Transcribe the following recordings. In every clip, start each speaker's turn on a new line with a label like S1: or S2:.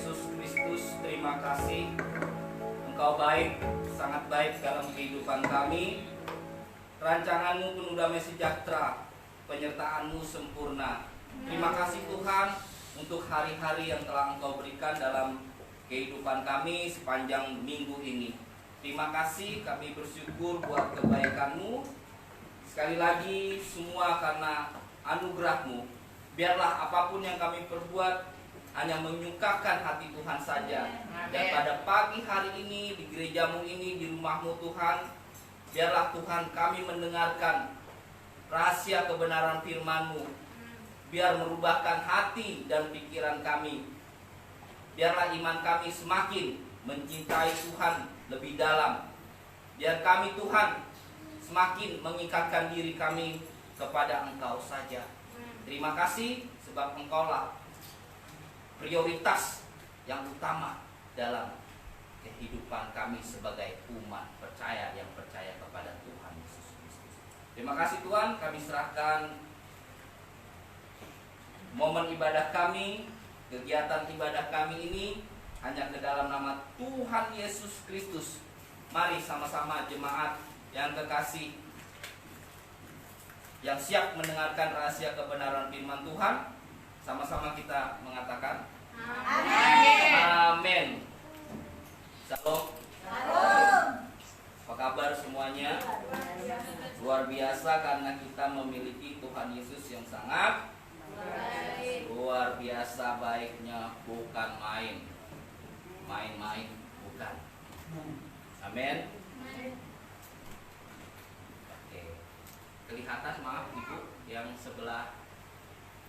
S1: Yesus Kristus, terima kasih. Engkau baik, sangat baik dalam kehidupan kami. Rancangan-Mu penuh damai sejahtera, penyertaan-Mu sempurna. Terima kasih Tuhan untuk hari-hari yang telah Engkau berikan dalam kehidupan kami sepanjang minggu ini. Terima kasih, kami bersyukur buat kebaikan-Mu. Sekali lagi semua karena anugerah-Mu. Biarlah apapun yang kami perbuat hanya menyukakan hati Tuhan saja. Dan pada pagi hari ini di gereja-Mu ini, di rumah-Mu Tuhan, biarlah Tuhan kami mendengarkan rahasia kebenaran firman-Mu. Biar merubahkan hati dan pikiran kami. Biarlah iman kami semakin mencintai Tuhan lebih dalam. Biar kami Tuhan semakin mengikatkan diri kami kepada Engkau saja. Terima kasih sebab Engkaulah prioritas yang utama dalam kehidupan kami sebagai umat percaya yang percaya kepada Tuhan Yesus Kristus. Terima kasih Tuhan, kami serahkan momen ibadah kami, kegiatan ibadah kami ini hanya ke dalam nama Tuhan Yesus Kristus. Mari sama-sama jemaat yang kekasih, yang siap mendengarkan rahasia kebenaran firman Tuhan, sama-sama kita mengatakan Amin. Amin. Shalom. Shalom. Apa kabar semuanya? Luar biasa karena kita memiliki Tuhan Yesus yang sangat baik. Luar biasa baiknya, bukan main. Main-main bukan. Amin. Oke. Kelihatan, maaf Ibu, yang sebelah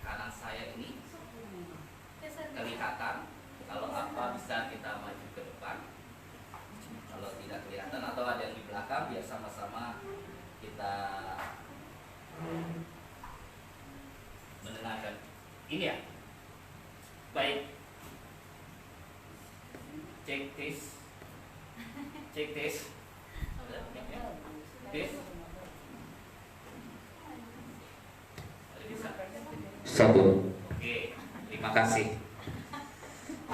S1: kanan saya ini kelihatan. Kalau apa bisa kita maju ke depan. Kalau tidak kelihatan atau ada yang di belakang, biar sama-sama kita mendengarkan. Ini ya. Baik. Cek tes. Cek tes. Tes. Bisa. Satu. Oke, terima kasih.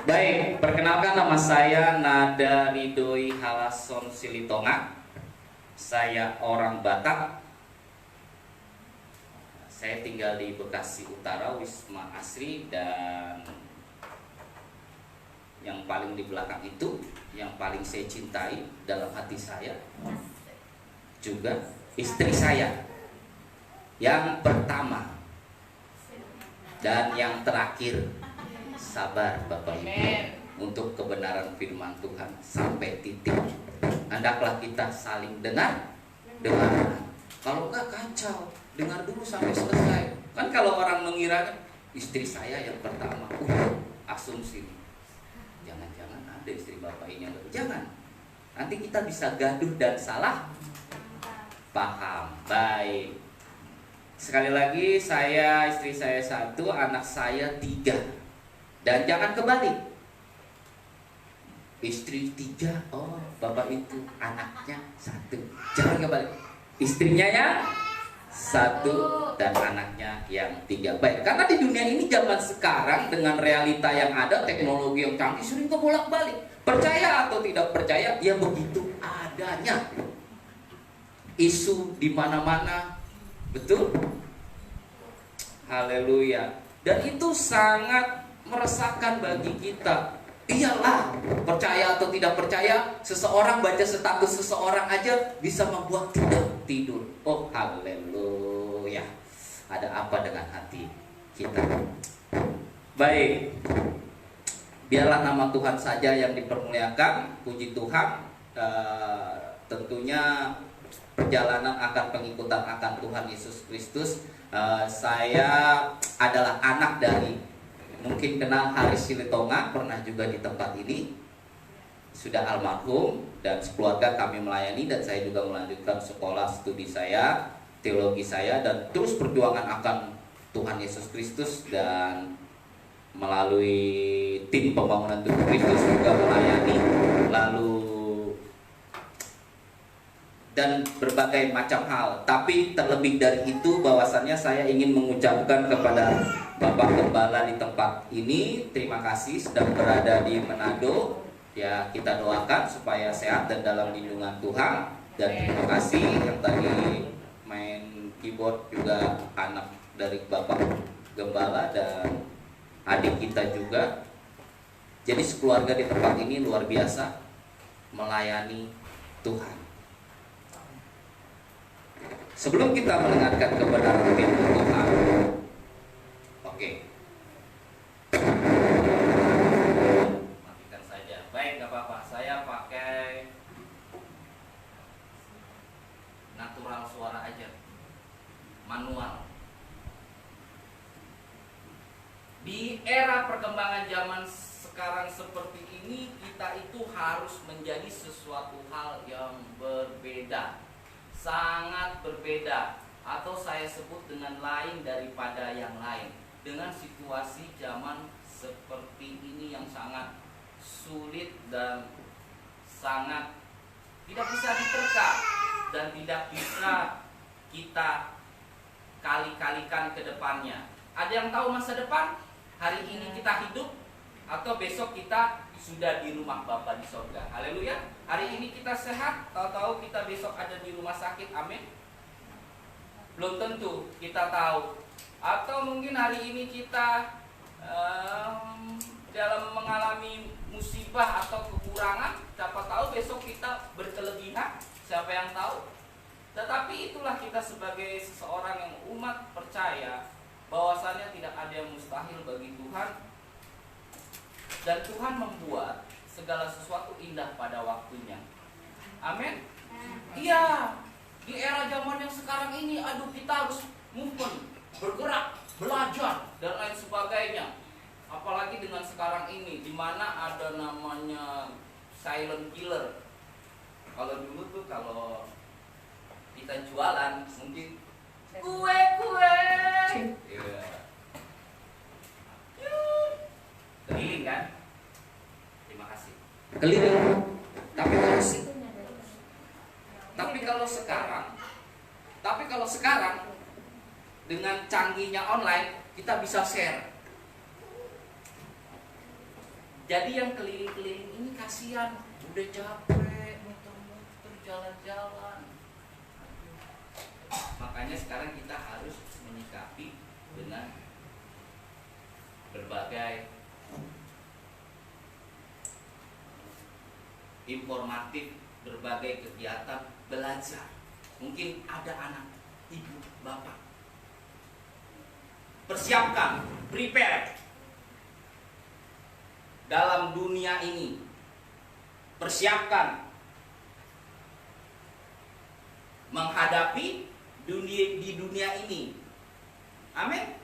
S1: Baik, perkenalkan nama saya Nada Ridhoi Halason Silitonga. Saya orang Batak. Saya tinggal di Bekasi Utara, Wisma Asri, dan yang paling di belakang itu, yang paling saya cintai dalam hati saya juga istri saya yang pertama dan yang terakhir. Sabar Bapak Ibu untuk kebenaran firman Tuhan sampai titik. Hendaklah kita saling dengar. Kalau enggak kacau, dengar dulu sampai selesai. Kan kalau orang mengira istri saya yang pertama, asumsi. Jangan-jangan ada istri Bapak ini yang lebih. Jangan. Nanti kita bisa gaduh dan salah paham. Baik. Sekali lagi, saya, istri saya 1, anak saya 3. Dan jangan kebalik. Istri 3, oh bapak itu anaknya 1. Jangan kebalik. Istrinya yang 1 dan anaknya yang 3. Baik, karena di dunia ini zaman sekarang dengan realita yang ada, teknologi yang canggih sering kebolak-balik. Percaya atau tidak percaya, ya begitu adanya. Isu di mana-mana, betul? Haleluya. Dan itu sangat meresahkan bagi kita. Iyalah, percaya atau tidak percaya, seseorang baca status seseorang aja bisa membuat tidak tidur. Oh haleluya. Ada apa dengan hati kita? Baik, biarlah nama Tuhan saja yang dipermuliakan. Puji Tuhan. Tentunya perjalanan akan pengikutan akan Tuhan Yesus Kristus. Saya adalah anak dari, mungkin kenal Haris Silitonga, pernah juga di tempat ini, sudah almarhum, dan sekeluarga kami melayani, dan saya juga melanjutkan sekolah studi saya, teologi saya, dan terus perjuangan akan Tuhan Yesus Kristus, dan melalui tim pembangunan Tuhan Kristus juga melayani. Lalu dan berbagai macam hal. Tapi terlebih dari itu, bahwasannya saya ingin mengucapkan kepada Bapak Gembala di tempat ini, terima kasih sedang berada di Manado. Ya, kita doakan supaya sehat dan dalam lindungan Tuhan. Dan terima kasih yang tadi main keyboard juga anak dari Bapak Gembala dan adik kita juga. Jadi sekeluarga di tempat ini luar biasa melayani Tuhan. Sebelum kita mendengarkan kebenaran firman Tuhan, oke, matikan saja. Baik, nggak apa-apa. Saya pakai natural suara aja, manual. Di era perkembangan zaman sekarang seperti ini, kita itu harus menjadi sesuatu hal yang berbeda, sangat berbeda, atau saya sebut dengan lain daripada yang lain. Dengan situasi zaman seperti ini yang sangat sulit dan sangat tidak bisa diterka dan tidak bisa kita kali-kalikan ke depannya. Ada yang tahu masa depan? Hari ini kita hidup atau besok kita sudah di rumah Bapa di sorga. Haleluya. Hari ini kita sehat, tahu-tahu kita besok ada di rumah sakit. Amin. Belum tentu kita tahu. Atau mungkin hari ini kita dalam mengalami musibah atau kekurangan. Siapa tahu besok kita berkelebihan. Siapa yang tahu? Tetapi itulah kita sebagai seseorang yang umat percaya bahwasannya tidak ada yang mustahil bagi Tuhan. Dan Tuhan membuat segala sesuatu indah pada waktunya. Amin. Iya. Di era zaman yang sekarang ini, aduh, kita harus movement, bergerak, belajar dan lain sebagainya. Apalagi dengan sekarang ini, di mana ada namanya silent killer. Kalau dulu tuh kalau kita jualan mungkin kue. Iya. Keliling kan? Terima kasih. Keliling. Tapi kalau sekarang dengan canggihnya online kita bisa share. Jadi yang keliling-keliling ini kasihan, udah capek muter-muter jalan-jalan. Makanya sekarang kita harus menyikapi dengan berbagai informatif, berbagai kegiatan belajar. Mungkin ada anak, ibu, bapak. Persiapkan, prepare dalam dunia ini. Persiapkan menghadapi di dunia ini. Amin.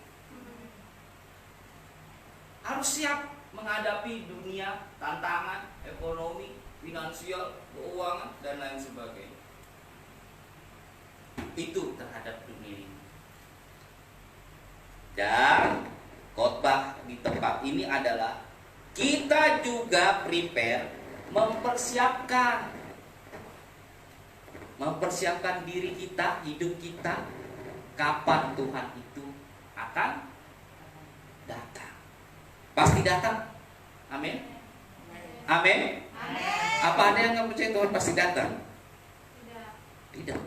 S1: Harus siap menghadapi dunia, tantangan, ekonomi, finansial, keuangan, dan lain sebagainya. Itu terhadap dunia ini. Dan khotbah di tempat ini adalah kita juga prepare, mempersiapkan diri kita, hidup kita, kapan Tuhan itu akan datang. Pasti datang. Amin. Amin. Apa ada yang nggak percaya Tuhan pasti datang? Tidak.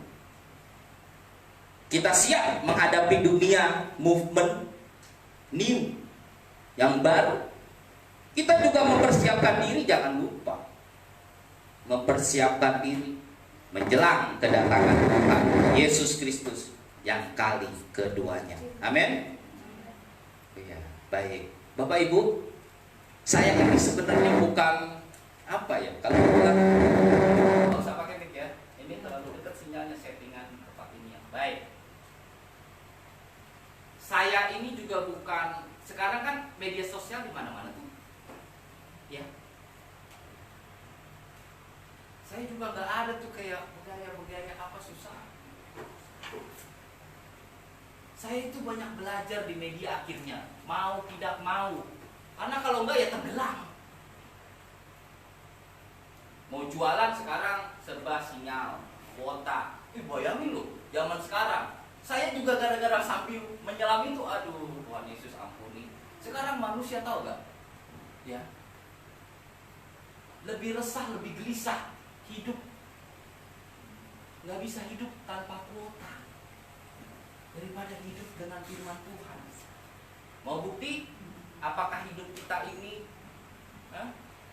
S1: Kita siap menghadapi dunia movement new yang baru. Kita juga mempersiapkan diri, jangan lupa mempersiapkan diri menjelang kedatangan Tuhan Yesus Kristus yang kali keduanya. Amin. Ya, baik. Bapak Ibu, saya ini sebenarnya bukan apa ya, kalau bukan nggak usah pakai mic ya. Ini terlalu dekat sinyalnya, settingan tempat ini yang baik. Saya ini juga bukan, sekarang kan media sosial di mana-mana tuh. Ya. Saya juga nggak ada tuh kayak begaya apa susah. Saya itu banyak belajar di media akhirnya, mau tidak mau. Karena kalau enggak ya tenggelam. Mau jualan sekarang serba sinyal. kuota. Bayangin loh, zaman sekarang. Saya juga gara-gara sambil menyelam itu, aduh Tuhan Yesus ampuni. Sekarang manusia tahu gak? Ya, lebih resah, lebih gelisah hidup. Gak bisa hidup tanpa kuota daripada hidup dengan firman Tuhan. Mau bukti? Apakah hidup kita ini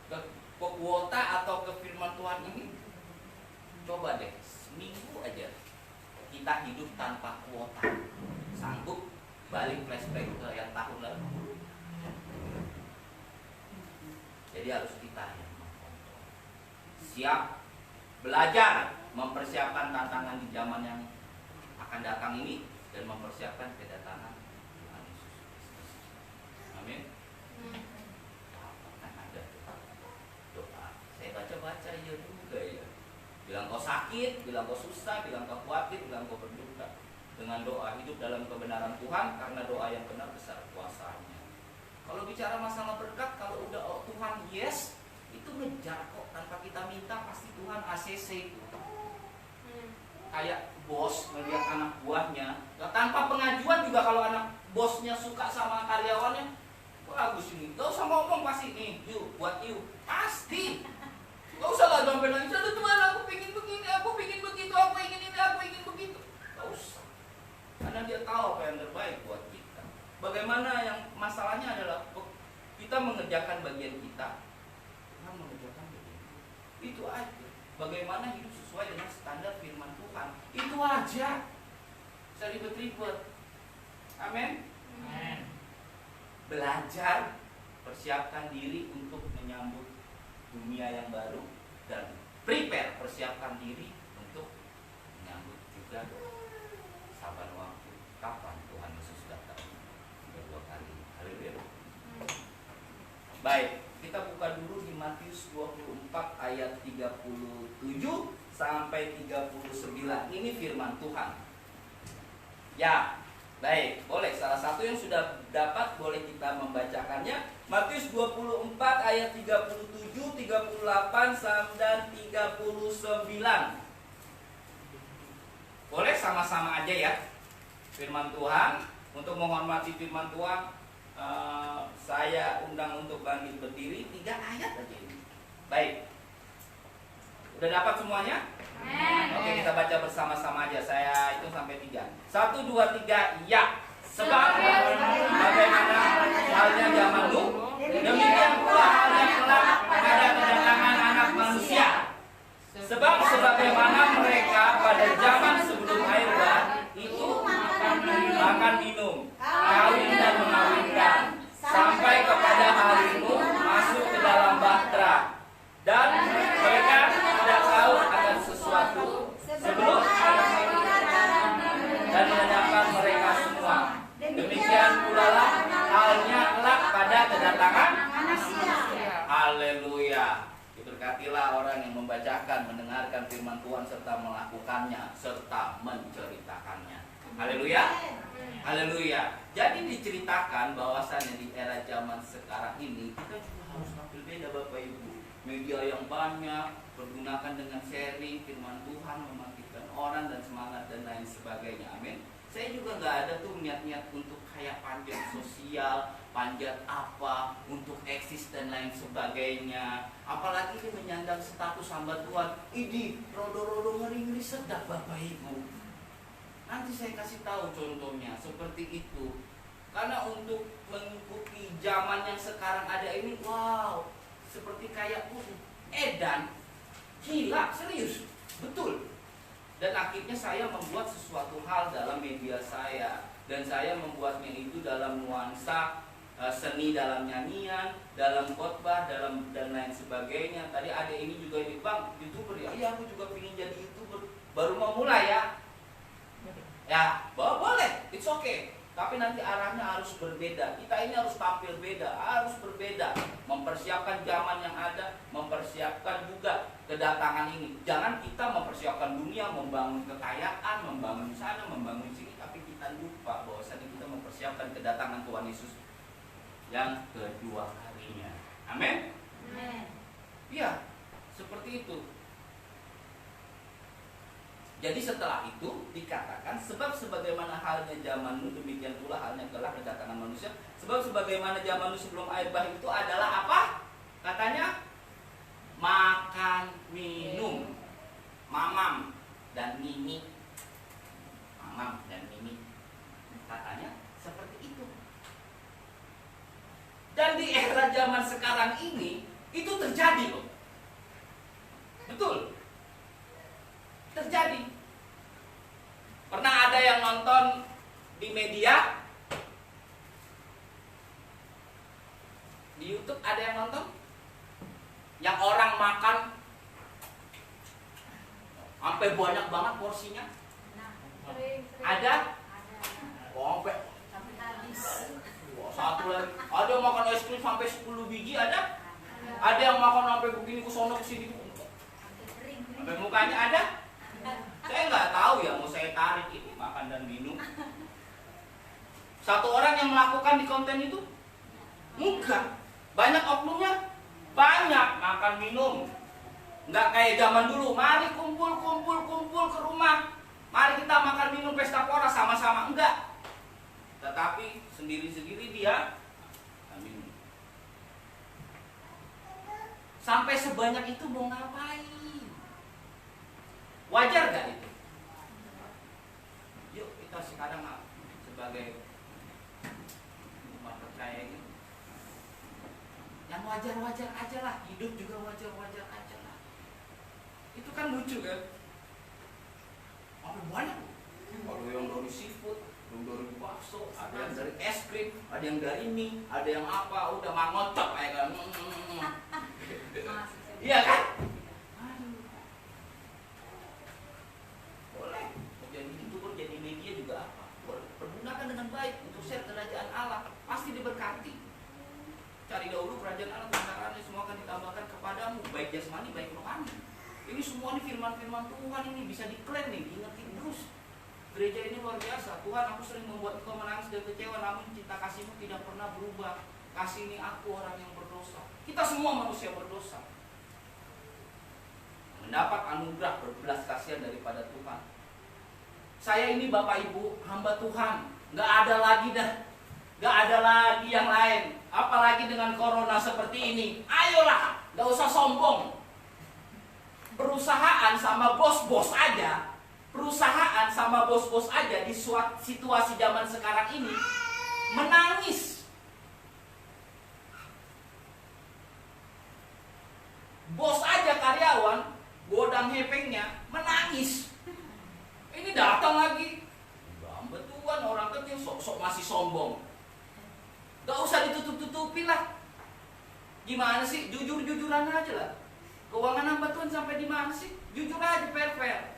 S1: ke kuota atau ke firman Tuhan ini? Coba deh, seminggu aja kita hidup tanpa kuota. Sanggup balik flashback ke yang tahun lalu? Jadi harus kita yang mengkontrol. Siap belajar, mempersiapkan tantangan di zaman yang akan datang ini, dan mempersiapkan kedatangan Tuhan Yesus Kristus. Amin. Kan ada doa. Saya baca-baca ya juga ya. Bilang kau sakit, bilang kau susah, bilang kau khawatir, bilang kau berduka. Dengan doa hidup dalam kebenaran Tuhan, karena doa yang benar besar kuasanya. Kalau bicara masalah berkat, kalau udah Tuhan yes, itu ngejar kok, tanpa kita minta pasti Tuhan ACC. Kayak bos melihat anak buahnya, tanpa pengajuan juga kalau anak bosnya suka sama karyawannya, bagus ini, gak usah ngomong pasti nih, yuk buat yuk, pasti. Gak usah lah sampai nangis, aduh Tuhan aku pengen begini, aku pengen begitu, aku ingin ini, aku ingin begitu. Gak usah, karena dia tahu apa yang terbaik buat kita. Bagaimana yang masalahnya adalah kita mengerjakan bagian kita, Tuhan mengerjakan bagian kita. Itu aja. Bagaimana hidup sesuai dengan standar firman Tuhan, itu aja. Bisa ribet-ribet. Amin. Belajar, persiapkan diri untuk menyambut dunia yang baru, dan prepare, persiapkan diri untuk menyambut juga saban waktu kapan Tuhan Yesus datang kedua kali. Haleluya. Baik, kita buka dulu di Matius 24 ayat 37 sampai 39. Ini firman Tuhan. Ya, baik, boleh salah satu yang sudah dapat boleh kita membacakannya. Matius 24 ayat 37, 38 dan 39. Boleh sama-sama aja ya. Firman Tuhan, untuk menghormati firman Tuhan, saya undang untuk bangkit berdiri. 3 ayat aja ini. Baik. Udah dapat semuanya? Oke, kita baca bersama-sama aja. Saya hitung sampai 3. 1, 2, 3, ya. Sebab bagaimana halnya zaman Nuh, demikian pula halnya kelak pada kedatangan Anak Manusia. Sebab sebagaimana mereka pada zaman sebelum air bah itu makan minum, kawin dan mengawinkan, sampai kepada hari Nuh masuk ke dalam bahtera, dan mereka tidak tahu akan sesuatu sebelum dan menyatakan mereka semua. Demikian pula lah halnya kelak pada kedatangan manusia. Haleluya. Diberkatilah orang yang membacakan, mendengarkan firman Tuhan serta melakukannya serta menceritakannya. Haleluya. Haleluya. Jadi diceritakan bahwasannya di era zaman sekarang ini kita juga harus tampil beda Bapak Ibu. Media yang banyak pergunakan dengan sharing firman Tuhan, membangkitkan orang dan semangat dan lain sebagainya. Amin. Saya juga nggak ada tuh niat-niat untuk kayak panjat sosial, panjat apa, untuk eksis dan lain sebagainya. Apalagi ini menyandang status hamba Tuhan. Ini rodo-rodo ngeri-ngeri sedap Bapak Ibu. Nanti saya kasih tahu contohnya seperti itu. Karena untuk mengikuti zaman yang sekarang ada ini, wow, seperti kayak edan, gila, serius, betul. Dan akhirnya saya membuat sesuatu hal dalam media saya, dan saya membuatnya itu dalam nuansa seni, dalam nyanyian, dalam khotbah, dalam dan lain sebagainya. Tadi ada ini juga ini, Bang, YouTuber ya? Iya, aku juga pengen jadi YouTuber. Baru mau mulai ya. Ya, boleh, it's okay. Tapi nanti arahnya harus berbeda. Kita ini harus tampil beda, harus berbeda. Mempersiapkan zaman yang ada, mempersiapkan juga kedatangan ini. Jangan kita mempersiapkan dunia, membangun kekayaan, membangun sana, membangun sini, tapi kita lupa bahwasanya kita mempersiapkan kedatangan Tuhan Yesus yang kedua kalinya. Amin. Iya, seperti itu. Jadi setelah itu dikatakan, sebab sebagaimana halnya zamanmu demikian pula halnya kelak kedatangan manusia. Sebab sebagaimana zamanmu sebelum air bah itu adalah apa? Katanya makan, minum, mamam dan mimi. Mamam dan mimi. Katanya seperti itu. Dan di era zaman sekarang ini itu terjadi loh. Betul. Terjadi. Pernah ada yang nonton di media, di YouTube ada yang nonton, yang orang makan sampai banyak banget porsinya. Ada? Sampai habis. Satu lagi. Ada yang makan es krim sampai 10 biji ada? Ada yang makan sampai begini ke sono ke sini. Sampai mukanya ada? Saya nggak tahu ya, mau saya tarik ini makan dan minum. Satu orang yang melakukan di konten itu? Enggak. Banyak oknumnya? Banyak makan minum. Nggak kayak zaman dulu, mari kumpul ke rumah. Mari kita makan minum pesta pora sama-sama. Enggak. Tetapi sendiri-sendiri dia minum. Sampai sebanyak itu mau ngapain? Wajar gak itu? Yuk kita sekarang sebagai umat percaya ini, yang wajar-wajar aja lah, hidup juga wajar-wajar aja lah. Itu kan lucu kan? Apa banyak? Ada yang dari seafood, ada yang dari bakso, ada yang dari es krim, ada yang dari mie, ada yang apa, udah mangocok kayak kan. Iya kan? Jadi media juga apa? Pergunakan dengan baik untuk share kerajaan Allah, pasti diberkati. Cari dahulu kerajaan Allah, kebenarannya semua akan ditambahkan kepadamu, baik jasmani baik rohani. Ini semua nih firman-firman Tuhan, ini bisa diklaim nih, diingetin terus. Gereja ini luar biasa. Tuhan, aku sering membuat engkau menangis dan kecewa, namun cinta kasihmu tidak pernah berubah. Kasih ini aku orang yang berdosa. Kita semua manusia berdosa, mendapat anugerah berbelas kasihan daripada Tuhan. Saya ini Bapak Ibu hamba Tuhan, nggak ada lagi yang lain. Apalagi dengan corona seperti ini, ayolah, nggak usah sombong. Perusahaan sama bos-bos aja di situasi zaman sekarang ini menangis. Bos aja karyawan, godang hepengnya menangis. Ini datang lagi, betulan orang kecil sok-sok masih sombong. Gak usah ditutup-tutupin lah. Gimana sih? Jujur-jujuran aja lah. Keuangan hamba Tuhan sampai di mana sih? Jujur aja, fair.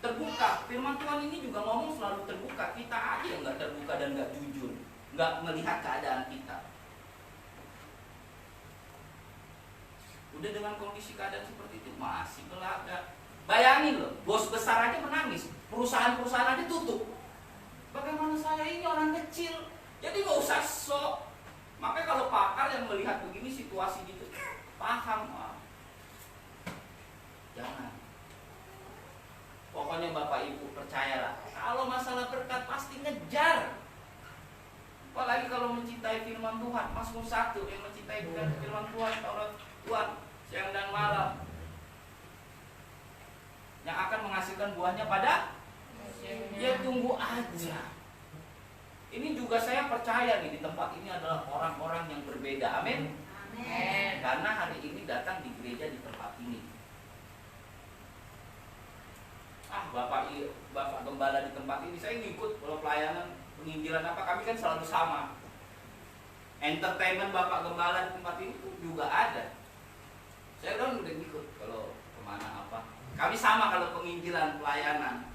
S1: Terbuka. Firman Tuhan ini juga ngomong selalu terbuka. Kita aja yang gak terbuka dan gak jujur, gak melihat keadaan kita. Udah dengan kondisi keadaan seperti itu masih belaga. Bayangin loh, bos besar aja menangis, perusahaan-perusahaan aja tutup. Bagaimana saya ini orang kecil? Jadi gak usah sok. Makanya kalau pakar yang melihat begini situasi gitu, paham. Jangan. Pokoknya Bapak Ibu percayalah, kalau masalah berkat pasti ngejar. Apalagi kalau mencintai firman Tuhan, Mazmur 1 yang mencintai firman Tuhan, Taurat Tuhan, siang dan malam, yang akan menghasilkan buahnya pada ya tunggu aja. Ini juga saya percaya nih, di tempat ini adalah orang-orang yang berbeda. Amin. Karena hari ini datang di gereja di tempat ini. Bapak gembala di tempat ini, saya ngikut kalau pelayanan penginjilan apa, kami kan selalu sama. Entertainment Bapak gembala di tempat ini tuh juga ada. Saya udah ngikut kalau kemana apa. Kami sama kalau penginjilan, pelayanan.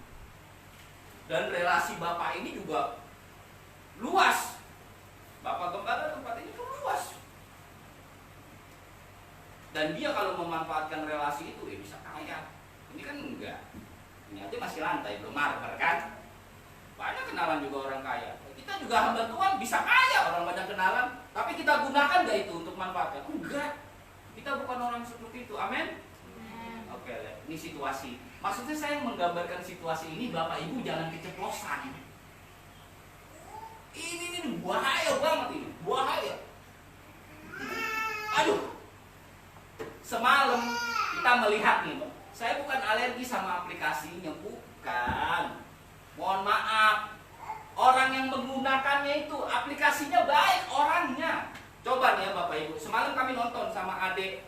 S1: Dan relasi Bapak ini juga luas. Bapak gembala tempat ini pun luas. Dan dia kalau memanfaatkan relasi itu, ya bisa kaya. Ini kan enggak. Ini aja masih lantai, belum marmer kan. Banyak kenalan juga orang kaya. Kita juga hamba Tuhan bisa kaya, orang banyak kenalan. Tapi kita gunakan gak itu untuk manfaatnya? Enggak. Kita bukan orang seperti itu. Amin. Oke, ini situasi. Maksudnya saya menggambarkan situasi ini, Bapak Ibu jangan keceplosan. Ini bahaya banget ini, bahaya. Aduh, semalam kita melihat nih, saya bukan alergi sama aplikasinya, bukan. Mohon maaf, orang yang menggunakannya itu aplikasinya baik orangnya. Coba nih ya Bapak Ibu, semalam kami nonton sama adik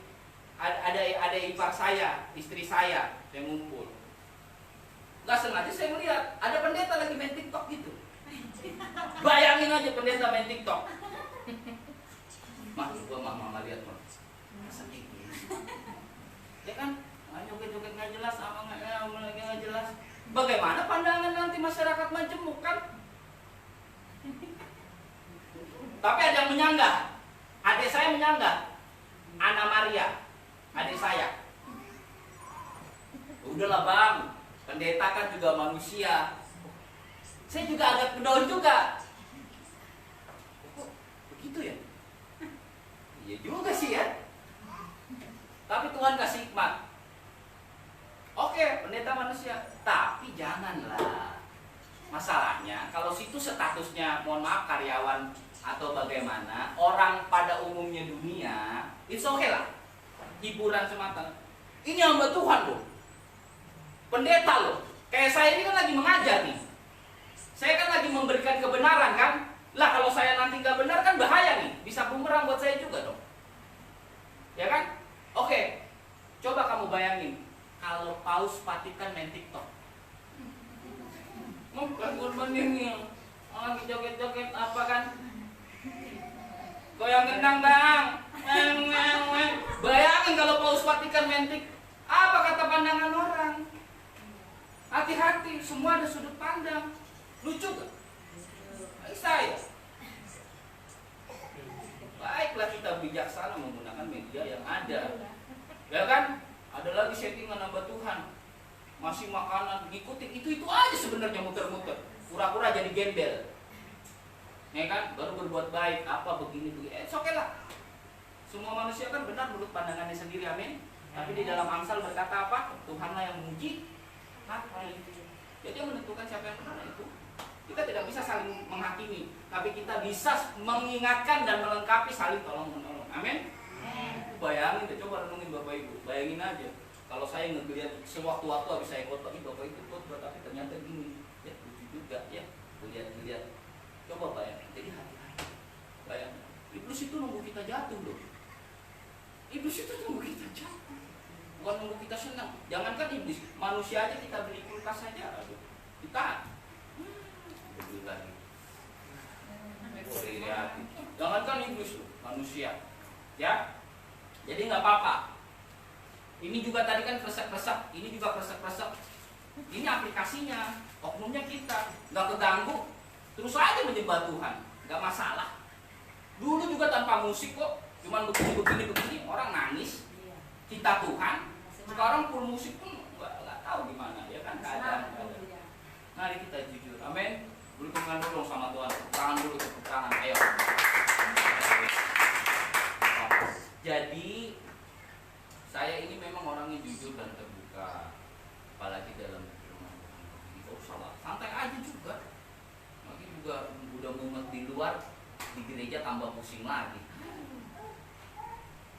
S1: ipar saya, istri saya ngumpul. Gak sengaja saya melihat ada pendeta lagi main TikTok gitu. Bayangin aja pendeta main TikTok. Mama lihat mas, sedih. Ya kan, joget-joget nggak jelas, apa nggak jelas. Bagaimana pandangan nanti masyarakat majemuk kan? Tapi ada yang menyanggah. Adik saya menyanggah. Ana Maria, adik saya. Udahlah bang, pendeta kan juga manusia. Saya juga agak down juga. Kok begitu ya? Iya juga sih ya. Tapi Tuhan kasih hikmat. Oke, pendeta manusia, tapi janganlah. Masalahnya kalau situ statusnya, mohon maaf, karyawan atau bagaimana, orang pada umumnya dunia, it's okay lah, hiburan semata. Ini hamba Tuhan loh, pendeta loh. Kayak saya ini kan lagi mengajar nih. Saya kan lagi memberikan kebenaran kan. Lah kalau saya nanti nggak benar kan bahaya nih, bisa bumerang buat saya juga dong. Ya kan? Oke, coba kamu bayangin kalau Paus Vatikan main TikTok. Bukan ini lagi joget-joget apa kan? Goyang gendang bang. Bayangin kalau Paus Vatikan main TikTok, apa kata pandangan orang? Hati-hati, semua ada sudut pandang. Lucu gak? Saya. Baiklah kita bijaksana menggunakan media yang ada. Ya kan? Ada lagi settingan hamba Tuhan. Masih makanan, ngikutin itu aja sebenarnya muter-muter. Pura-pura jadi gembel. Ya kan? Baru berbuat baik, apa begini. Oke lah. Semua manusia kan benar menurut pandangannya sendiri, amin. Tapi di dalam Amsal berkata apa? Tuhanlah yang menguji hati. Jadi yang menentukan siapa yang benar itu. Kita tidak bisa saling menghakimi, tapi kita bisa mengingatkan dan melengkapi, saling tolong-menolong. Amin. Bayangin, coba renungin Bapak Ibu. Bayangin aja, kalau saya ngelihat sewaktu-waktu habis saya khotbah, Bapak itu khotbah tapi ternyata gini, ya lucu juga ya. Lihat. Coba bayangin. Jadi hati-hati. Bayangin. Iblis itu nunggu kita jatuh loh. Iblis itu nunggu kita jatuh. Bukan nunggu kita senang. Jangankan iblis, manusia aja kita beli kulkas saja. Kita lagi. Jangankan iblis loh, manusia. Ya. Jadi nggak apa-apa. Ini juga tadi kan kresek-kresek, ini juga kresek-kresek. Ini aplikasinya, oknumnya kita nggak keganggu, terus aja menyembah Tuhan, nggak masalah. Dulu juga tanpa musik kok, cuman begini orang nangis. Kita Tuhan. Sekarang full musik pun nggak tahu gimana, ya kan keadaan. Mari kita jujur, amin. Beri tangan dulu sama Tuhan, tangan dulu, tepuk tangan, ayo. Jadi saya ini memang orangnya jujur dan terbuka, apalagi dalam rumah Tuhan. Oh salah, santai aja juga. Lagi juga udah mumet di luar, di gereja tambah pusing lagi.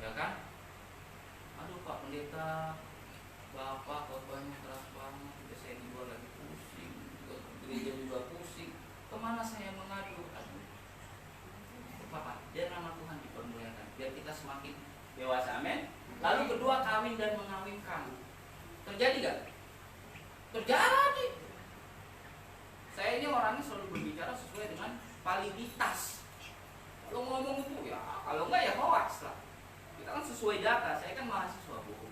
S1: Ya kan? Aduh Pak Pendeta, Bapak khotbahnya keras banget, udah saya di luar lagi pusing, gereja juga pusing. Kemana saya mengadu? Aduh, Bapak, biar nama Tuhan dipermuliakan, biar kita semakin dewasa, amin. Lalu kedua, kawin dan mengawinkan. Terjadi gak? Terjadi. Saya ini orangnya selalu berbicara sesuai dengan validitas. Kalau ngomong itu ya, kalau enggak ya hoax lah. Kita kan sesuai data, saya kan mahasiswa buku.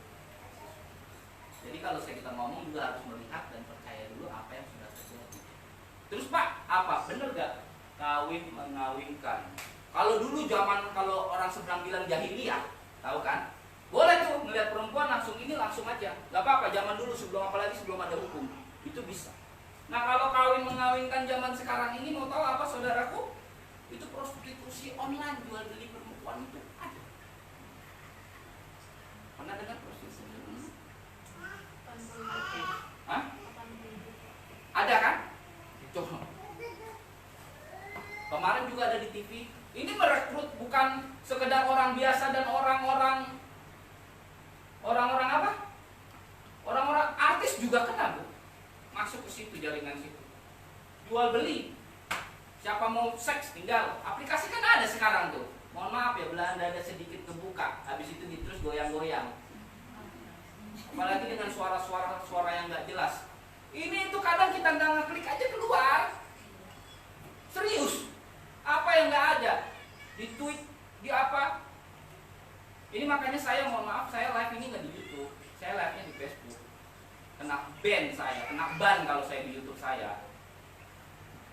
S1: Jadi kalau kita ngomong juga harus melihat dan percaya dulu apa yang sudah terjadi. Terus Pak, apa? Bener gak? Kawin mengawinkan. Kalau dulu zaman, kalau orang seberang bilang jahiliyah, tahu kan? Boleh tuh ngelihat perempuan langsung ini langsung aja. Gak apa-apa, zaman dulu apalagi sebelum ada hukum. Itu bisa. Nah kalau kawin mengawinkan zaman sekarang ini, mau tahu apa saudaraku? Itu prostitusi online, jual beli perempuan itu ada. Pernah dengar prostitusi? TV. Ini merekrut bukan sekedar orang biasa dan orang-orang apa? Orang-orang artis juga kena, Bu. Masuk ke situ, jaringan situ. Jual beli. Siapa mau seks tinggal. Aplikasi kan ada sekarang tuh. Mohon maaf ya, Belanda ada sedikit kebuka. Habis itu terus goyang-goyang. Apalagi dengan suara yang nggak jelas. Ini itu kadang kita nggak ngeklik aja keluar. Serius. Apa yang nggak ada? Di tweet, di apa? Ini makanya saya mohon maaf, saya live ini nggak di YouTube. Saya live-nya di Facebook. Kena ban saya, kena ban kalau saya di YouTube saya.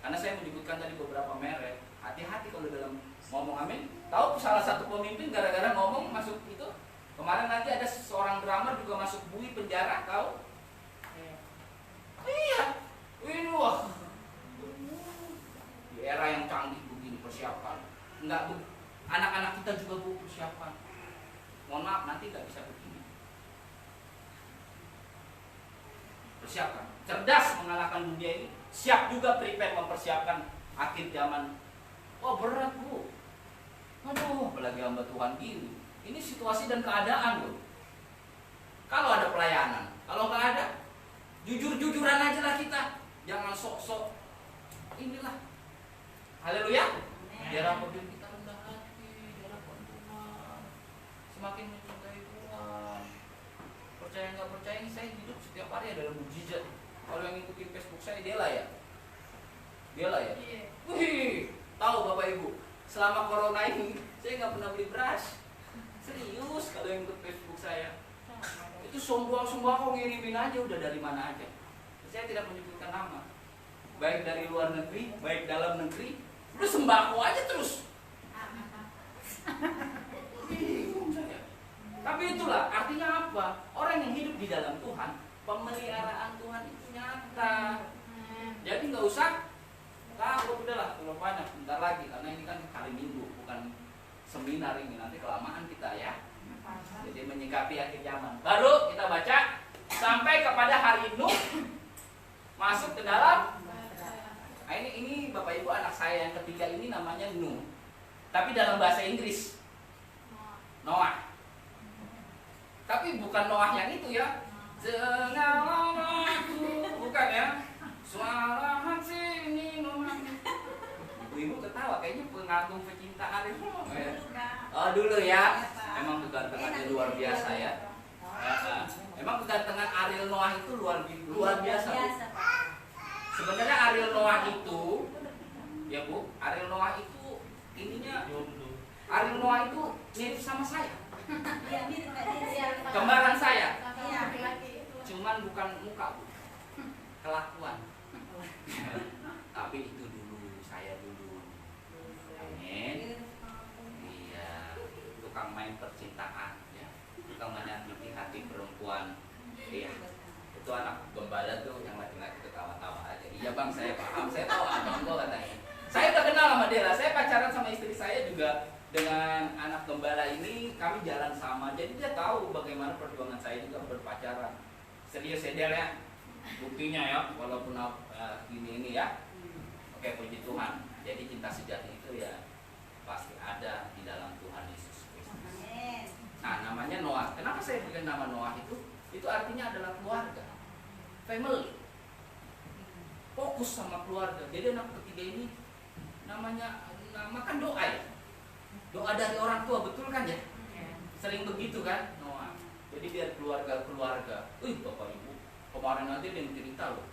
S1: Karena saya menyebutkan tadi beberapa merek. Hati-hati kalau dalam ngomong, amin. Tahu salah satu pemimpin gara-gara ngomong masuk itu. Kemarin nanti ada seorang drummer juga masuk bui penjara, tahu? Iya. Ini wah. Di era yang canggih begini persiapan. Enggak, Bu. Anak-anak kita juga Bu persiapan. Mohon maaf nanti nggak bisa begini. Persiapkan. Cerdas mengalahkan dunia ini. Siap juga prepare mempersiapkan akhir zaman. Wah berat, Bu. Aduh, apalagi hamba Tuhan gini. Ini situasi dan keadaan loh. Kalau ada pelayanan, kalau nggak ada, jujur-jujuran aja lah kita. Jangan sok-sok. Inilah. Haleluya. Biar apabila kita rendah hati, di hadapan Tuhan, semakin mencintai Tuhan. Percaya nggak percaya, ini saya hidup setiap hari ada mujizat. Kalau yang ngikutin Facebook saya, dia lah ya. Wih, tahu Bapak Ibu, selama corona ini saya nggak pernah beli beras. Serius, kalau yang ikut Facebook saya itu sembako ngirimin aja, udah dari mana aja. Saya tidak menyebutkan nama, baik dari luar negeri, baik dalam negeri, udah sembako aja terus. Bingung saya. Tapi itulah artinya apa? Orang yang hidup di dalam Tuhan, pemeliharaan Tuhan itu nyata. Jadi nggak usah takut, udahlah kalau banyak bentar lagi, karena ini kan hari Minggu, bukan seminar ini, nanti kelamaan kita ya. Jadi menyikapi akhir zaman. Baru kita baca sampai kepada hari Nuh masuk ke dalam. Nah, ini Bapak Ibu, anak saya yang ketiga ini namanya Nuh. Tapi dalam bahasa Inggris Noah. Tapi bukan Noah yang itu ya. Bukan ya. Suara hati ini Noah. Ibu ketawa, kayaknya pengagum pecinta Ariel Noah ya. Oh dulu ya. Emang kegantengannya luar biasa ya. Emang kegantengan Ariel Noah itu luar biasa. Sebenarnya Ariel Noah itu, ya Bu, Ariel Noah itu ininya, Ariel Noah itu mirip sama saya. Kembaran saya. Cuman bukan muka, Bu. Kelakuan. Tapi itu saya dulu. Amin. Iya, tukang main percintaan ya. Tukang menyakiti hati perempuan. Iya. Itu anak gembala tuh yang laki-laki ketawa-tawa aja. Iya Bang, saya paham. Saya tahu abang kok katanya. Saya udah kenal sama dia. Saya pacaran sama istri saya juga dengan anak gembala ini, kami jalan sama. Jadi dia tahu bagaimana perjuangan saya juga berpacaran. Serius ya dia ya. Buktinya ya, walaupun ini ya. Oke, puji Tuhan. Jadi cinta sejati itu ya pasti ada di dalam Tuhan Yesus Kristus. Nah, namanya Noah. Kenapa saya berikan nama Noah itu? Itu artinya adalah keluarga, family. Fokus sama keluarga. Jadi anak ketiga ini namanya namakan doa ya. Doa dari orang tua, betul kan ya? Sering begitu kan, Noah. Jadi biar keluarga. Bapak Ibu, kemarin nanti dia cerita loh,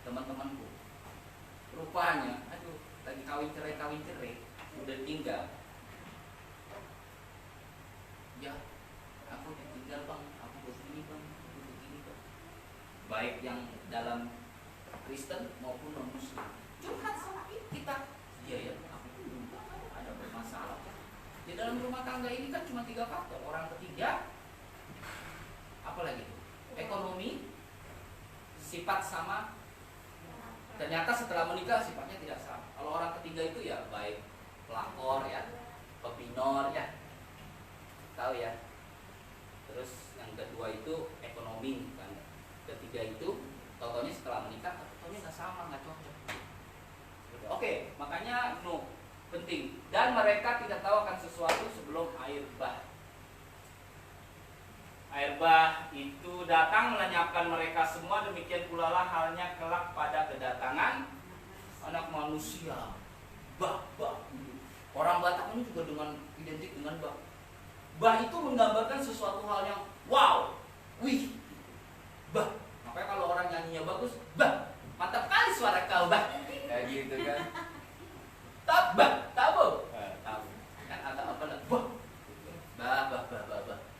S1: teman-temanku. Rupanya, lagi kawin cerai, udah tinggal. Ya, aku ditinggal Bang, aku begini Bang. Baik yang dalam Kristen maupun non Muslim. Curhat sama kita. Iya ya, aku tuh ada bermasalah. Di dalam rumah tangga ini kan cuma 3 faktor. Orang ketiga, apalagi itu? Ekonomi, sifat sama. Ternyata setelah menikah sifatnya tidak sama. Kalau orang ketiga itu ya baik pelakor ya, pepinor ya, tahu ya. Terus yang kedua itu ekonomi kan. Ketiga itu totalnya setelah menikah, totalnya nggak sama, nggak cocok. Oke, makanya Nuh penting. Dan mereka tidak tahu akan sesuatu sebelum air bah. Air bah itu datang melenyapkan mereka semua, demikian pula lah halnya kelak pada kedatangan Anak Manusia. Bah. Orang Batak ini juga dengan identik dengan bah. Bah itu menggambarkan sesuatu hal yang wow, wih, bah. Makanya kalau orang nyanyinya bagus, bah, mantap kali suara kau bah, kayak gitu kan. Tabu, kan ada apa lah, bah.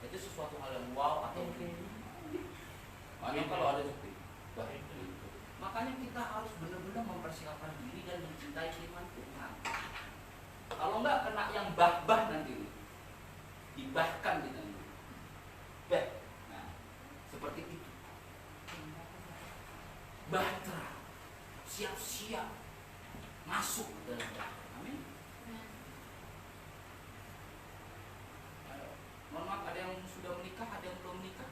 S1: Itu sesuatu hal yang wow atau makanya kalau ada seperti bah itu. Makanya kita harus benar-benar mempersiapkan diri dan mencintai firman Tuhan. Kalau enggak kena yang bah nanti, dibahkan gitu. Bah. Nah, seperti itu. Bahtera, siap-siap masuk ke dalam bahtera. Amin. Mohon maaf, ada yang sudah menikah, ada yang belum menikah?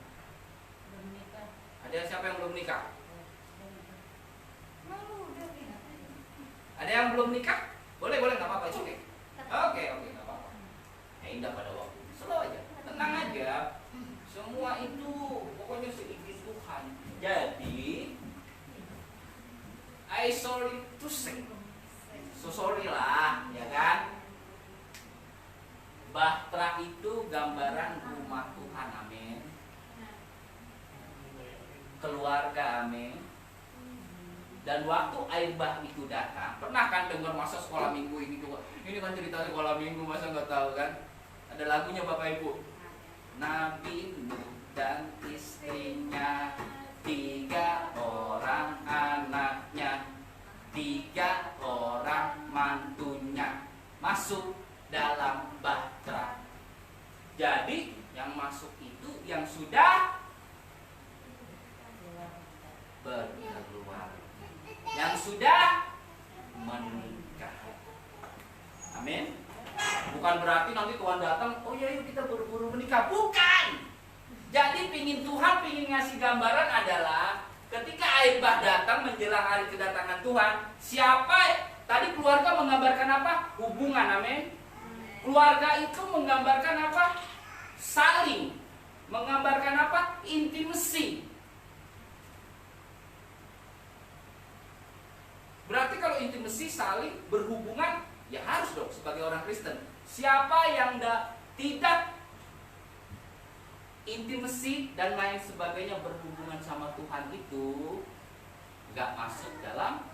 S2: Belum menikah.
S1: Ada siapa yang belum menikah? Ada yang belum menikah? Boleh, nggak apa-apa, oke. Oke, nggak apa-apa. Indah pada waktu, slow aja, tenang aja. Semua itu pokoknya seizin Tuhan. Jadi, I sorry to say, so sorry lah, ya kan? Bahtera itu gambaran rumah Tuhan, amin. Keluarga, amin. Dan waktu air bah itu datang, pernah kan dengar masa sekolah minggu ini juga? Ini kan cerita sekolah minggu, masa nggak tahu kan? Ada lagunya Bapak Ibu. Nabi Nuh dan istrinya, 3 orang anaknya, 3 orang mantunya masuk dalam bahtera. Jadi yang masuk itu yang sudah berkeluarga, yang sudah menikah. Amin. Bukan berarti nanti Tuhan datang, oh ya yuk kita buru-buru menikah. Bukan. Jadi Tuhan pingin ngasih gambaran adalah ketika air bah datang menjelang hari kedatangan Tuhan, siapa tadi keluarga menggambarkan apa? Hubungan, amin. Keluarga itu menggambarkan apa? Saling. Menggambarkan apa? Intimacy. Berarti kalau intimacy saling berhubungan, ya harus dong sebagai orang Kristen. Siapa yang tidak intimacy dan lain sebagainya berhubungan sama Tuhan itu nggak masuk dalam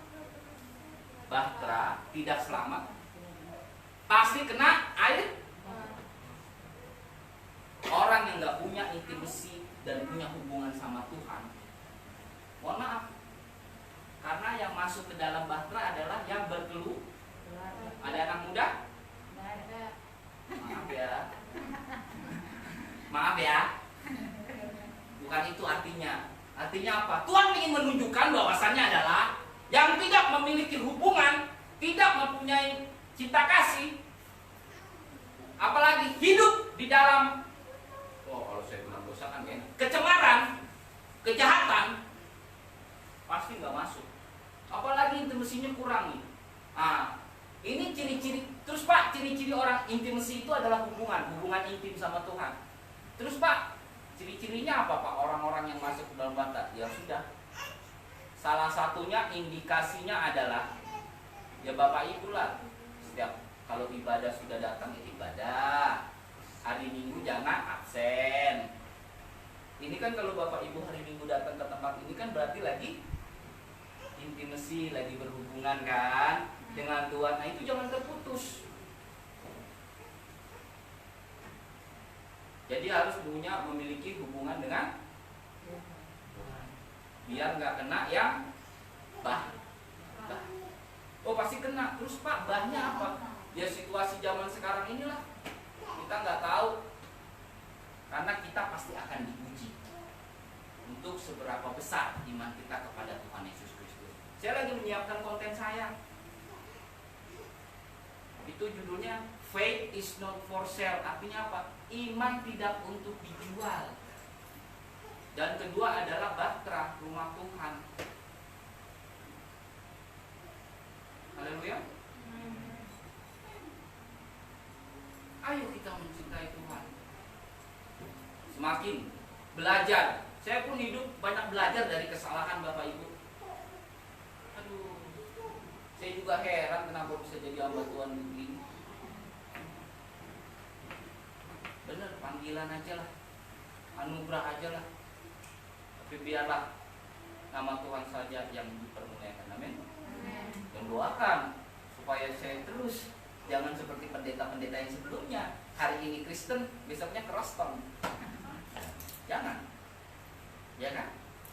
S1: bahtera, tidak selamat. Pasti kena air. Orang yang nggak punya intimacy dan punya hubungan sama Tuhan, mohon maaf, karena yang masuk ke dalam bahtera adalah yang berkeluarga. Ada anak muda? Maaf ya. Bukan itu artinya. Artinya apa? Tuhan ingin menunjukkan bahwasannya adalah yang tidak memiliki hubungan, tidak mempunyai cinta kasih, apalagi hidup di dalam, kalau saya bilang dosa kan enak, kecemaran, kejahatan, pasti nggak masuk. Apalagi intimasinya kurang nih. Ini ciri-ciri. Terus Pak, ciri-ciri orang intimasi itu adalah hubungan intim sama Tuhan. Terus Pak, ciri-cirinya apa Pak? Orang-orang yang masuk ke dalam bahtera, ya sudah. Salah satunya indikasinya adalah, ya Bapak Ibu lah, setiap kalau ibadah sudah datang ya ibadah. Hari Minggu jangan absen. Ini kan kalau Bapak Ibu hari Minggu datang ke tempat ini kan berarti lagi intimasi, lagi berhubungan kan dengan Tuhan. Nah itu jangan terputus. Jadi harus memiliki hubungan dengan Tuhan, biar nggak kena yang bah. Oh pasti kena. Terus Pak, bahnya apa? Ya situasi zaman sekarang inilah. Kita nggak tahu, karena kita pasti akan diuji untuk seberapa besar iman kita kepada Tuhan Yesus Kristus. Saya lagi menyiapkan konten saya. Itu judulnya Faith is not for sale. Artinya apa? Iman tidak untuk dijual. Dan kedua adalah bahtera, rumah Tuhan. Haleluya. semakin belajar. Saya pun hidup banyak belajar dari kesalahan Bapak Ibu. Aduh, saya juga heran kenapa bisa jadi hamba Tuhan begini. Bener, panggilan aja lah, anugerah aja lah. Tapi biarlah nama Tuhan saja yang dipermuliakan. Amin. Dan doakan supaya saya terus jangan seperti pendeta-pendeta yang sebelumnya. Hari ini Kristen, besoknya Kristen. Jangan. Ya kan?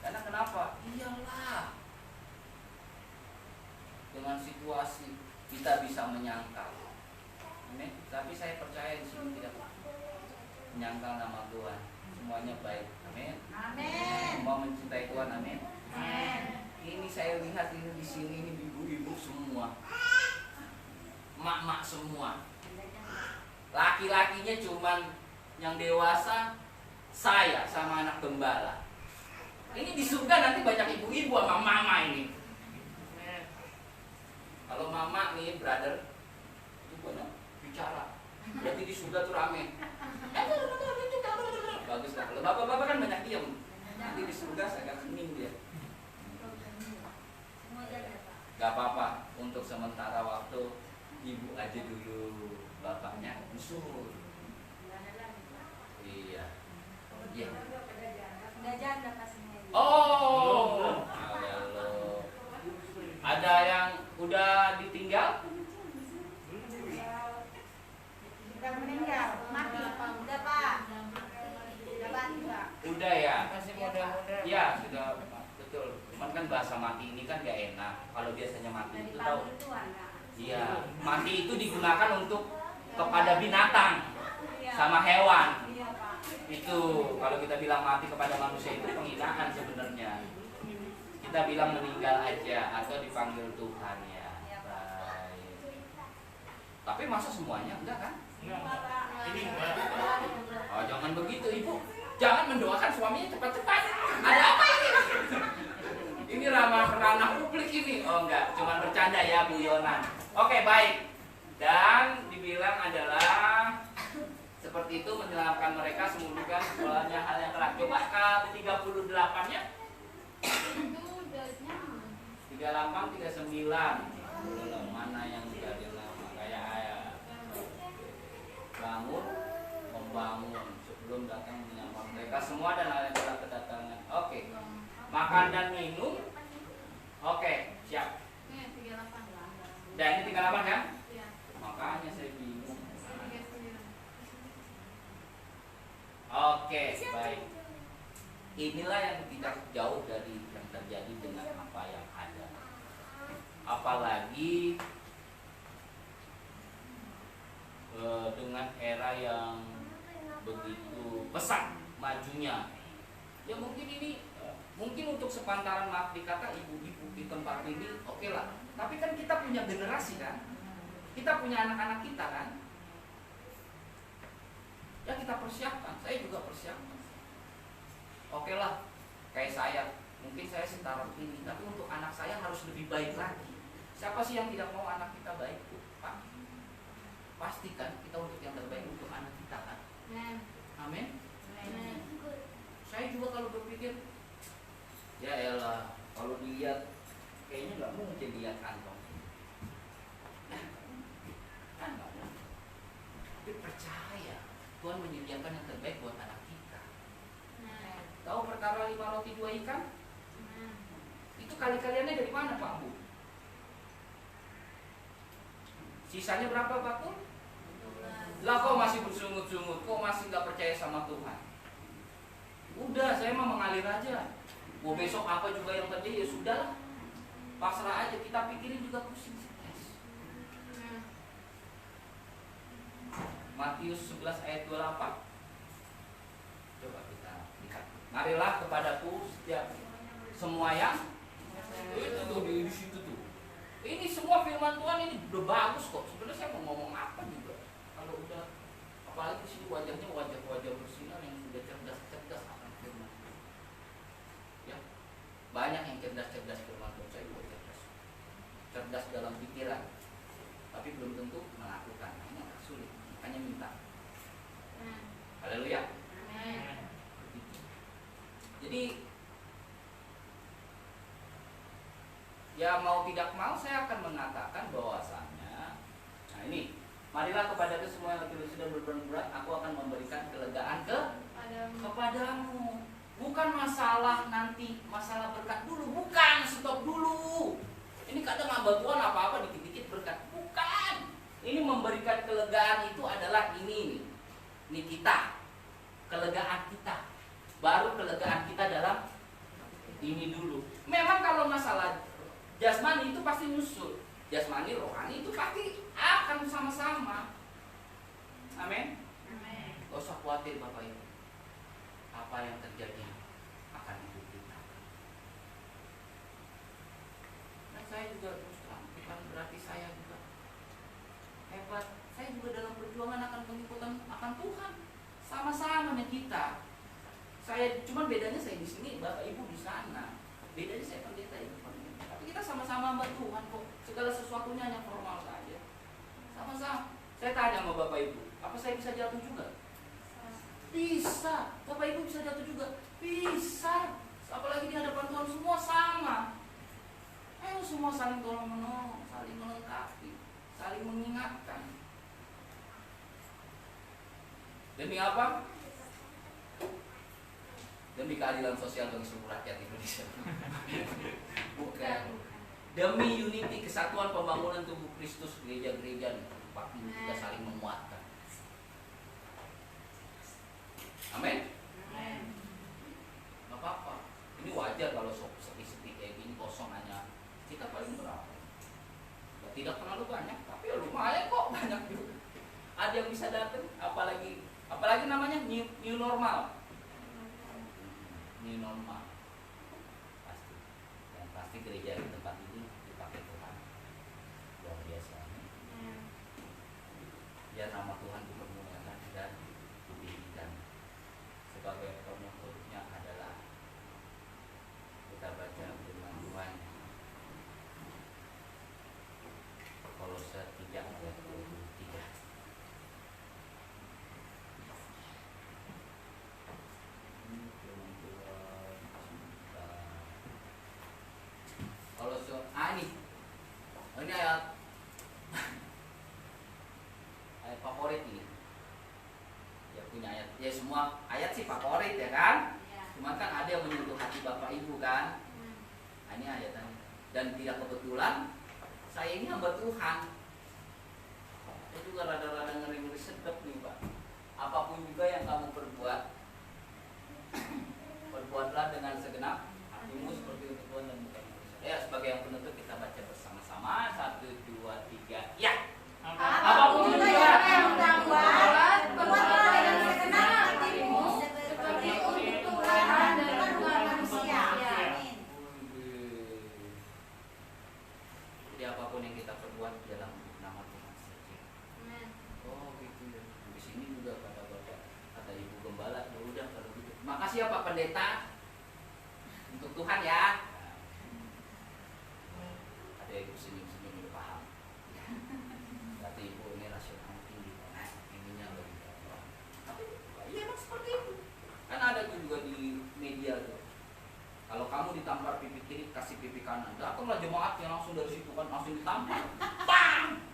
S1: Karena kenapa? Iyalah. Dengan situasi kita bisa menyangkal. Amin. Tapi saya percaya di sini tidak menyangkal nama Tuhan. Semuanya baik. Amin.
S2: Amin.
S1: Semua mencintai Tuhan. Amin.
S2: Amin.
S1: Ini saya lihat ini di sini ini ibu-ibu semua. Mak-mak semua. Laki-lakinya cuman yang dewasa, saya sama anak gembala. Ini di surga nanti banyak ibu-ibu sama mama ini. Kalau mama nih brother, itu banyak bicara. Berarti di surga tuh rame. Bagus lah. Kalau bapak-bapak kan banyak diam. Nanti di surga agak hening dia. Gak apa-apa. Untuk sementara waktu ibu aja dulu, bapaknya usul. Iya. Iya. Oh, halo. Ada yang udah ditinggal?
S2: Udah meninggal, mati. Udah Pak. Udah mati Pak.
S1: Udah ya.
S3: Masih muda-muda.
S1: Ya sudah betul. Cuman kan bahasa mati ini kan gak enak. Kalau biasanya mati itu tahu. Iya. Mati itu digunakan untuk kepada binatang sama hewan.
S2: Iya Pak.
S1: Itu kalau kita bilang mati kepada manusia itu penghinaan sebenarnya. Kita bilang meninggal aja atau dipanggil Tuhan ya. Baik. Tapi masa semuanya enggak kan?
S3: Ini enggak.
S1: Oh, jangan begitu Ibu. Jangan mendoakan suaminya cepat-cepat. Ada apa ini? Ini ranah publik ini. Oh enggak, cuma bercanda ya Bu Yonan. Oke, baik. Dan dibilang adalah seperti itu menyelamatkan mereka sembuhkan sekolahnya hal yang telah. Coba ke 38-nya. 38, 39. Belum, mana yang dari lama kayak ayah. Bangun, membangun sebelum datang menyapa mereka semua dan hal yang telah kedatangan. Oke. Makan dan minum. Oke, siap. Dan ini 38 kan? Makanya saya bingung. Oke, baik. Inilah yang tidak jauh dari yang terjadi dengan apa yang ada. Apalagi dengan era yang begitu pesat majunya. Ya mungkin ini mungkin untuk sepantaran maaf dikata ibu-ibu di tempat ini oke lah. Tapi kan kita punya generasi kan. Kita punya anak-anak kita kan. Ya kita persiapkan, saya juga persiapkan. Oke lah, kayak saya, mungkin saya setara ini, tapi untuk anak saya harus lebih baik lagi. Siapa sih yang tidak mau anak kita baik, Pak? Pastikan kita untuk yang terbaik untuk anak kita kan. Amin. Saya juga kalau berpikir, ya elah, kalau dilihat, kayaknya nggak mungkin lihat kantong. Kan nggak mungkin. Tapi percaya. Tuhan menyediakan yang terbaik buat anak kita. Tahu perkara 5 roti 2 ikan? Itu kali-kaliannya dari mana Pak Bu? Sisanya berapa Pak Bu? Lah kok masih bersungut-sungut? Kok masih gak percaya sama Tuhan? Udah, saya mah mengalir aja. Mau besok apa juga yang terjadi ya sudah lah. Pasrah aja, kita pikirin juga pusing stres. Matius 11 ayat 28. Coba kita lihat. Marilah kepadaku setiap semua yang itu tuh di situ tuh. Ini semua firman Tuhan ini udah bagus kok. Sebenarnya saya mau ngomong apa juga. Kalau udah apalagi sih wajahnya wajah-wajah bersinar yang sudah cerdas-cerdas akan firman. Ya. Banyak yang cerdas-cerdas firman Tuhan, saya juga cerdas. Cerdas dalam pikiran. Tapi belum tentu melakukan. Ini agak sulit. Hanya minta. Haleluya. Jadi ya mau tidak mau saya akan mengatakan bahwasannya, nah ini, marilah kepadaku semua yang sudah berat, aku akan memberikan kelegaan kepadamu. Bukan masalah nanti, masalah berkat dulu, bukan, stop dulu. Ini kadang hamba Tuhan apa-apa dikit-dikit berkat, bukan. Ini memberikan kelegaan itu adalah ini kita, kelegaan kita. Baru kelegaan kita dalam ini dulu. Memang kalau masalah jasmani itu pasti nyusul, jasmani rohani itu pasti akan sama-sama. Amin. Gak usah khawatir Bapak Ibu, apa yang terjadi akan hidup kita. Dan saya juga terus terang, bukan berarti saya juga hebat. Saya juga dalam perjuangan akan pengikutan akan Tuhan, sama-sama nih kita. Saya cuman bedanya saya di sini, Bapak Ibu di sana. Bedanya saya pendeta itu. Tapi kita sama-sama hamba Tuhan kok. Segala sesuatunya hanya formal saja. Sama-sama. Saya tanya sama Bapak Ibu, apa saya bisa jatuh juga? Bisa. Bapak Ibu bisa jatuh juga? Bisa. Apalagi di hadapan Tuhan semua sama. Ayo semua saling tolong menolong, saling melengkapi, saling mengingatkan. Demi apa? Demi keadilan sosial bagi seluruh rakyat Indonesia. Bukan. Demi unity, kesatuan pembangunan tubuh Kristus, gereja-gereja kita saling menguatkan. Amin. Gak apa-apa. Ini wajar kalau sepi-sepi kayak gini kosong hanya kita paling berapa? Tidak terlalu banyak, tapi ya lumayan kok, banyak juga. Ada yang bisa datang, apalagi namanya new normal. New normal pasti, dan pasti gereja di tempat ini dipakai Tuhan luar biasa. Biar nama Tuhan dipermuliakan dan ditinggikan. Sebagai penuturnya adalah kita baca firman Tuhan Kolose 3 ayat 23. Ini ayat favorit ini. Ya punya ayat. Ya semua ayat sih favorit ya kan? Cuma kan ada yang menyentuh hati Bapak Ibu kan? Nah, ini ayatnya. Dan tidak kebetulan saya ini hamba Tuhan. Saya juga rada-rada ngeri-ngeri sedep nih Pak. Apapun juga yang kamu perbuat, perbuatlah dengan segenap hatimu seperti untuk Tuhan dan bukan manusia. Ya, sebagai yang penutup kita baca bersama-sama. 1, 2, 3. Ya.
S2: Apapun juga yang kamu buat, perbuatlah dengan segenap hatimu seperti untuk Tuhan dan bukan manusia. Amin.
S1: Jadi apapun yang kita perbuat dalam nama Tuhan saja. Oh gitu ya. Di sini juga kata Bapak, kata Ibu Gembala, ya udah kalau gitu. Makasih ya Pak Pendeta. Untuk Tuhan ya. Ada Ibu senyum-senyum udah paham. Kata Ibu ini rasional tinggi, ininya lebih gampang. Tapi iya emang seperti itu. Kan ada tuh juga di media tuh. Kalau kamu ditampar pipi kiri, kasih pipi kanan. Datanglah jemaat yang langsung dari situ kan langsung ditampar. Bang!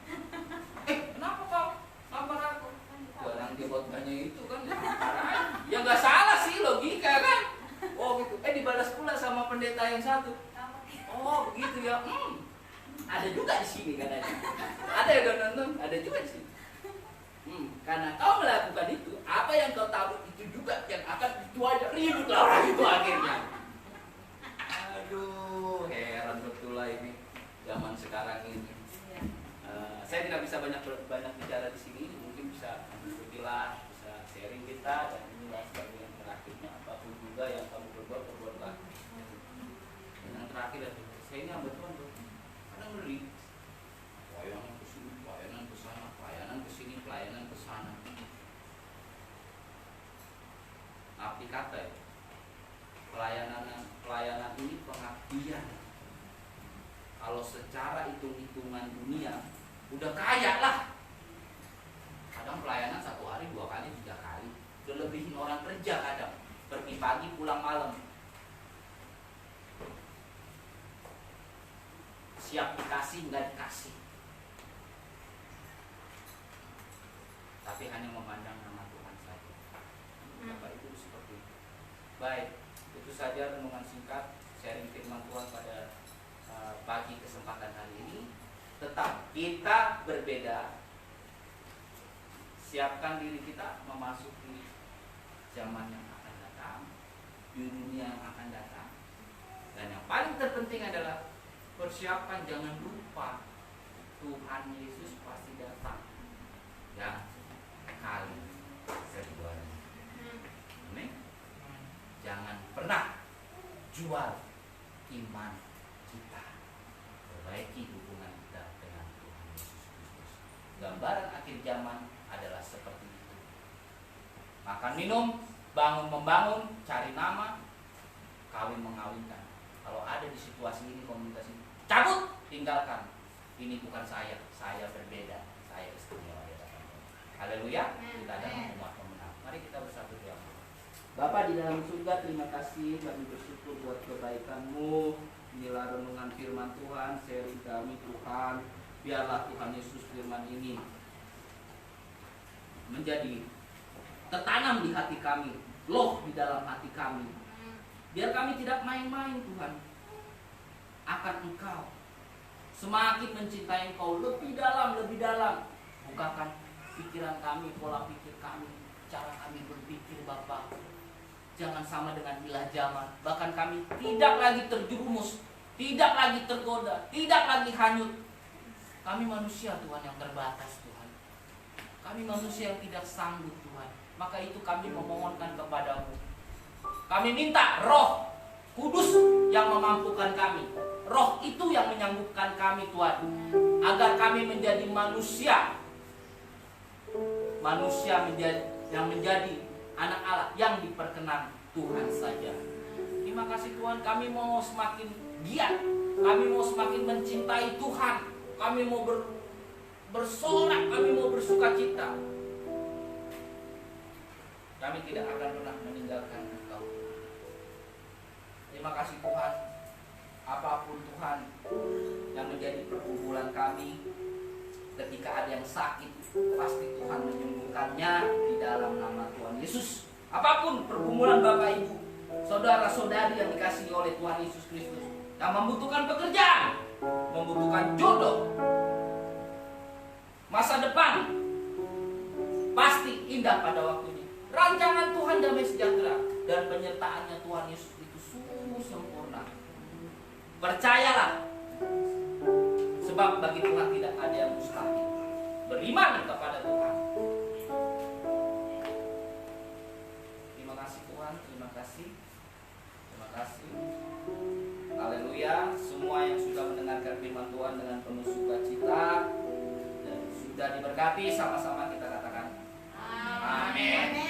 S1: Kenapa kau tampar aku? Ya nanti khotbahnya itu kan ya nggak salah sih, logika kan. Oh gitu. Dibalas pula sama pendeta yang satu. Oh begitu ya. Ada juga di sini katanya. Ada yang kau nonton? Ada juga di sini. Karena kau melakukan itu, apa yang kau tahu itu juga yang akan itu aja ribut lah orang itu akhirnya. Aduh, heran betul lah ini zaman sekarang ini. Saya tidak bisa banyak bicara di sini, mungkin bisa berkilah, bisa sharing kita, dan inilah sebagai yang terakhirnya. Apapun juga yang kamu perbuat, perbuatlah. Dan yang terakhir, saya ini hamba Tuhan tuh, kadang ngeri. Pelayanan ke sini, pelayanan ke sana, pelayanan ke sini, pelayanan ke sana. Arti kata ya, pelayanan ini pengabdian. Kalau secara hitung-hitungan dunia udah kaya lah. Kadang pelayanan 1 hari 2 kali 3 kali, kelebihin orang kerja kadang, pergi pagi pulang malam. siap dikasih nggak dikasih, tapi hanya memandang nama Tuhan saja. Bapak Ibu seperti itu. Baik, itu saja renungan singkat sharing firman Tuhan pada pagi kesempatan hari ini. Tetap kita berbeda. Siapkan diri kita memasuki zaman yang akan datang, di dunia yang akan datang. Dan yang paling terpenting adalah persiapan, jangan lupa Tuhan Yesus pasti datang yang kali keduanya. Amin. Jangan pernah jual iman kita. Perbaiki hubungan kita dengan Tuhan Yesus Kristus. Gambaran akhir zaman adalah seperti itu. Makan minum, bangun membangun, cari nama, kawin mengawinkan. Kalau ada di situasi ini, komunitas ini, cabut, tinggalkan. Ini bukan saya berbeda, saya istimewa di hadapan Tuhan. Haleluya, kita adalah umat pemenang. Mari kita bersatu doa. Bapa di dalam surga, terima kasih, kami bersyukur buat kebaikan-Mu. Inilah renungan firman Tuhan, sharing kami Tuhan. Biarlah Tuhan Yesus firman ini menjadi tertanam di hati kami, loh di dalam hati kami. Biar kami tidak main-main Tuhan akan Engkau. Semakin mencintai Engkau lebih dalam. Bukakan pikiran kami, pola pikir kami, cara kami berpikir Bapa. Jangan sama dengan ilah zaman. Bahkan kami tidak lagi terjerumus, tidak lagi tergoda, tidak lagi hanyut. Kami manusia Tuhan yang terbatas Tuhan. Kami manusia yang tidak sanggup Tuhan. Maka itu kami memohonkan kepadamu. Kami minta Roh Kudus yang memampukan kami. Roh itu yang menyanggup,kan kami Tuhan. Agar kami menjadi manusia. Manusia yang menjadi anak Allah yang diperkenan Tuhan saja. Terima kasih Tuhan, kami mau semakin giat. Kami mau semakin mencintai Tuhan. Kami mau bersorak, kami mau bersukacita. Kami tidak akan pernah meninggalkan Engkau. Terima kasih Tuhan. Apapun Tuhan yang menjadi pergumulan kami, ketika ada yang sakit, pasti Tuhan menyembuhkannya di dalam nama Tuhan Yesus. Apapun pergumulan Bapak Ibu, saudara-saudari yang dikasihi oleh Tuhan Yesus Kristus, yang membutuhkan pekerjaan, membutuhkan jodoh, masa depan pasti indah pada waktunya. Rancangan Tuhan damai sejahtera dan penyertaannya Tuhan Yesus itu sungguh sempurna. Percayalah, sebab bagi Tuhan tidak ada yang mustahil. Beriman kepada Tuhan. Terima kasih Tuhan, terima kasih. Terima kasih. Haleluya. Semua yang sudah mendengarkan firman Tuhan dengan penuh sukacita dan sudah diberkati, sama-sama kita katakan amin.